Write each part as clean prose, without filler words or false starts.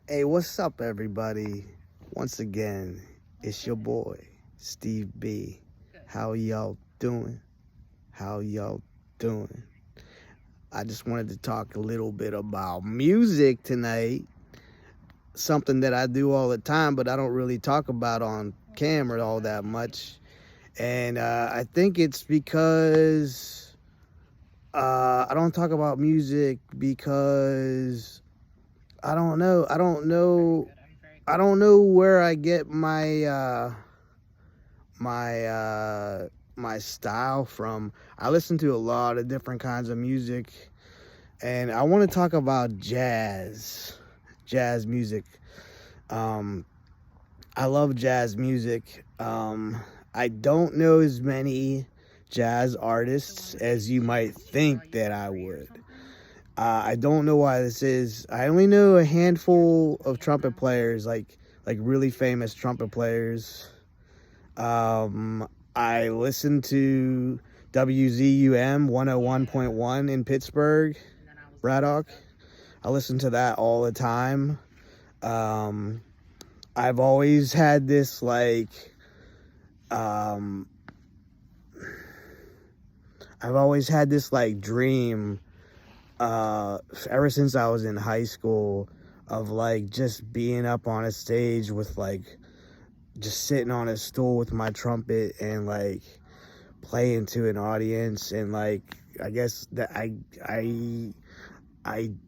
Hey, what's up, everybody? Once again, it's your boy, Steve B. How y'all doing? How y'all doing? I just wanted to talk a little bit about music tonight. Something that I do all the time, but I don't really talk about on camera all that much. And I think it's because I don't talk about music because I don't know. I don't know where I get my my style from. I listen to a lot of different kinds of music, and I want to talk about jazz music. Um, I love jazz music. I don't know as many jazz artists as you might think that I would. I don't know why this is. I only know a handful of trumpet players, like really famous trumpet players. I listen to WZUM 101.1 in Pittsburgh, Braddock. I listen to that all the time. Um, I've always had this um, I've always had this dream ever since I was in high school of just being up on a stage with just sitting on a stool with my trumpet and playing to an audience. And I guess that I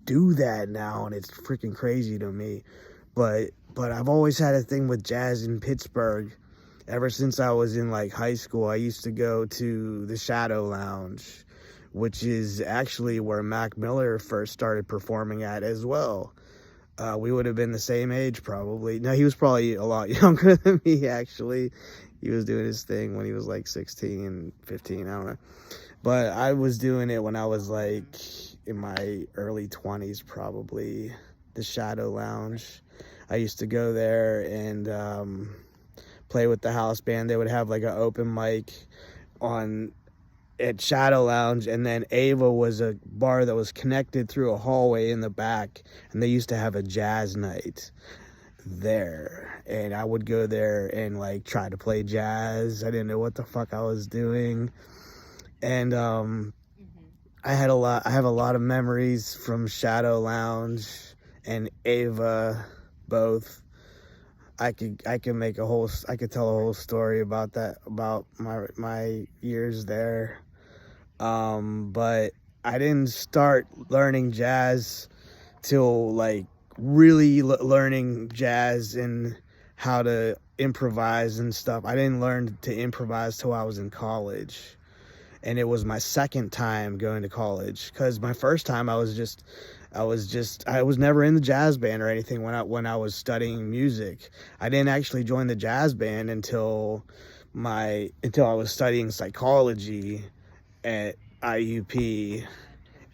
do that now, and it's freaking crazy to me. But I've always had a thing with jazz in Pittsburgh. Ever since I was in high school, I used to go to the Shadow Lounge, which is actually where Mac Miller first started performing at as well. We would have been the same age probably. No, he was probably a lot younger than me, actually. He was doing his thing when he was 16, 15, I don't know. But I was doing it when I was in my early 20s probably, the Shadow Lounge. I used to go there and play with the house band. They would have an open mic on at Shadow Lounge, and then Ava was a bar that was connected through a hallway in the back, and they used to have a jazz night there, and I would go there and try to play jazz. I didn't know what the fuck I was doing, and I have a lot of memories from Shadow Lounge and Ava both. I could tell a whole story about that, about my years there. But I didn't start learning jazz till really learning jazz and how to improvise and stuff. I didn't learn to improvise till I was in college. And it was my second time going to college, because my first time I was never in the jazz band or anything when I was studying music. I didn't actually join the jazz band until I was studying psychology at IUP,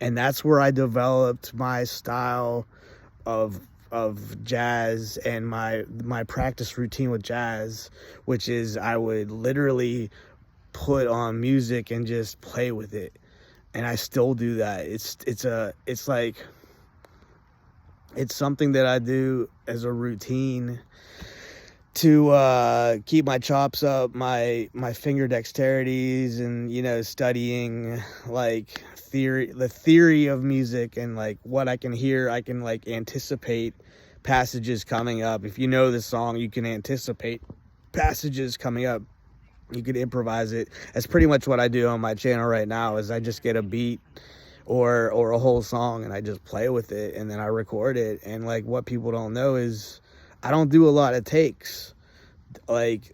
and that's where I developed my style of jazz and my practice routine with jazz, which is I would literally put on music and just play with it. And I still do that. It's something that I do as a routine to keep my chops up, my finger dexterities, and studying the theory of music, and what I can hear. I can anticipate passages coming up. If you know the song, you can anticipate passages coming up. You could improvise it. That's pretty much what I do on my channel right now. Is I just get a beat or a whole song, and I just play with it, and then I record it. And what people don't know is I don't do a lot of takes.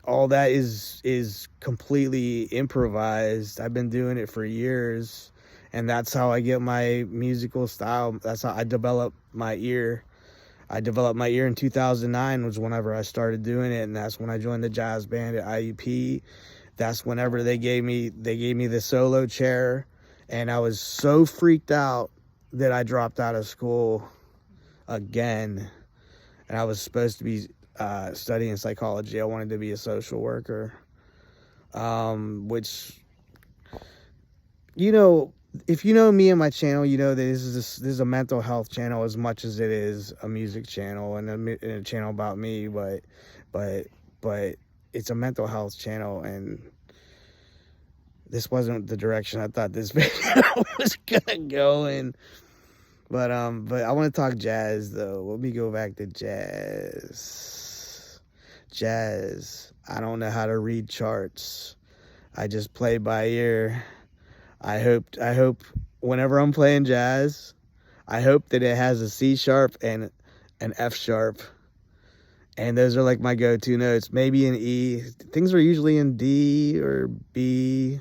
All that is completely improvised. I've been doing it for years, and that's how I get my musical style. That's how I develop my ear. I developed my ear in 2009 was whenever I started doing it, and that's when I joined the jazz band at IUP. That's whenever they gave me the solo chair, and I was so freaked out that I dropped out of school again. And I was supposed to be studying psychology. I wanted to be a social worker, which if you know me and my channel, you know that this is a mental health channel as much as it is a music channel and a channel about me. But it's a mental health channel, and this wasn't the direction I thought this video was gonna go in. But I want to talk jazz though. Let me go back to jazz. Jazz. I don't know how to read charts. I just play by ear. I hope whenever I'm playing jazz, I hope that it has a C sharp and an F sharp. And those are like my go-to notes. Maybe an E. Things are usually in D or B.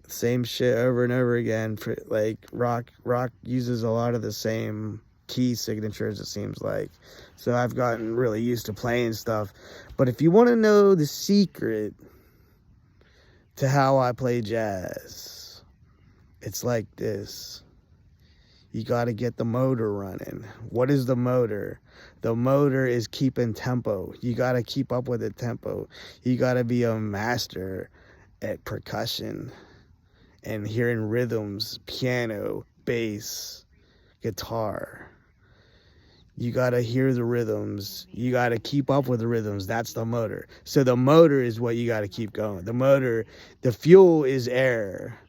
Same shit over and over again. For like rock uses a lot of the same key signatures, it seems like. So I've gotten really used to playing stuff. But if you want to know the secret to how I play jazz, it's like this. You got to get the motor running. What is the motor? The motor is keeping tempo. You got to keep up with the tempo. You got to be a master at percussion and hearing rhythms, piano, bass, guitar. You got to hear the rhythms. You got to keep up with the rhythms. That's the motor. So the motor is what you got to keep going. The motor, the fuel is air.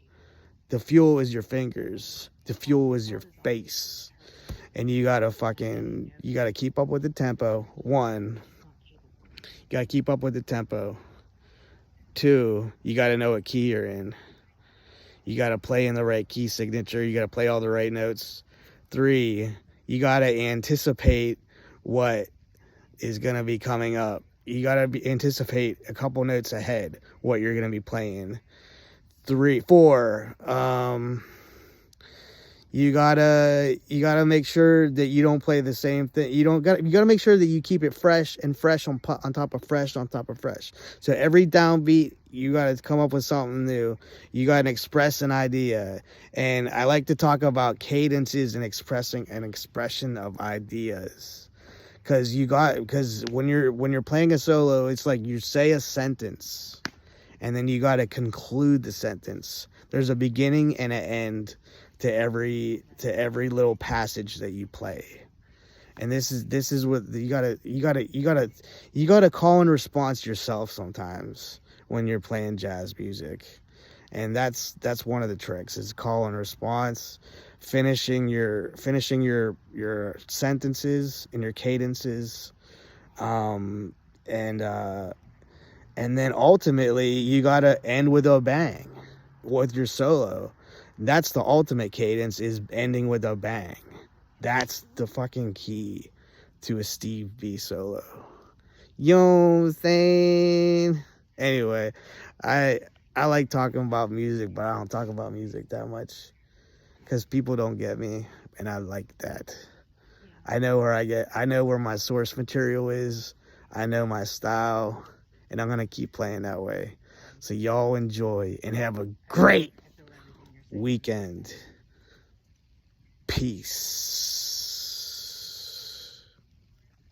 The fuel is your fingers. The fuel is your face. And you got to keep up with the tempo. 1, you got to keep up with the tempo. 2, you got to know what key you're in. You got to play in the right key signature. You got to play all the right notes. 3, you got to anticipate what is going to be coming up. You got to anticipate a couple notes ahead what you're going to be playing. 4, you gotta make sure that you don't play the same thing. You gotta make sure that you keep it fresh on top of fresh on top of fresh. So every downbeat, you gotta come up with something new. You gotta express an idea. And I like to talk about cadences and expressing an expression of ideas. Cause when you're playing a solo, it's like you say a sentence, and then you gotta conclude the sentence. There's a beginning and an end to every little passage that you play. And this is what you gotta call and response yourself sometimes when you're playing jazz music. And that's one of the tricks, is call and response, finishing your sentences and your cadences, and then ultimately you gotta end with a bang with your solo. That's the ultimate cadence, is ending with a bang. That's the fucking key to a Steve V solo. You know what I'm saying? Anyway, I like talking about music, but I don't talk about music that much because people don't get me, and I like that. I know where my source material is. I know my style, and I'm gonna keep playing that way. So y'all enjoy and have a great weekend. Peace.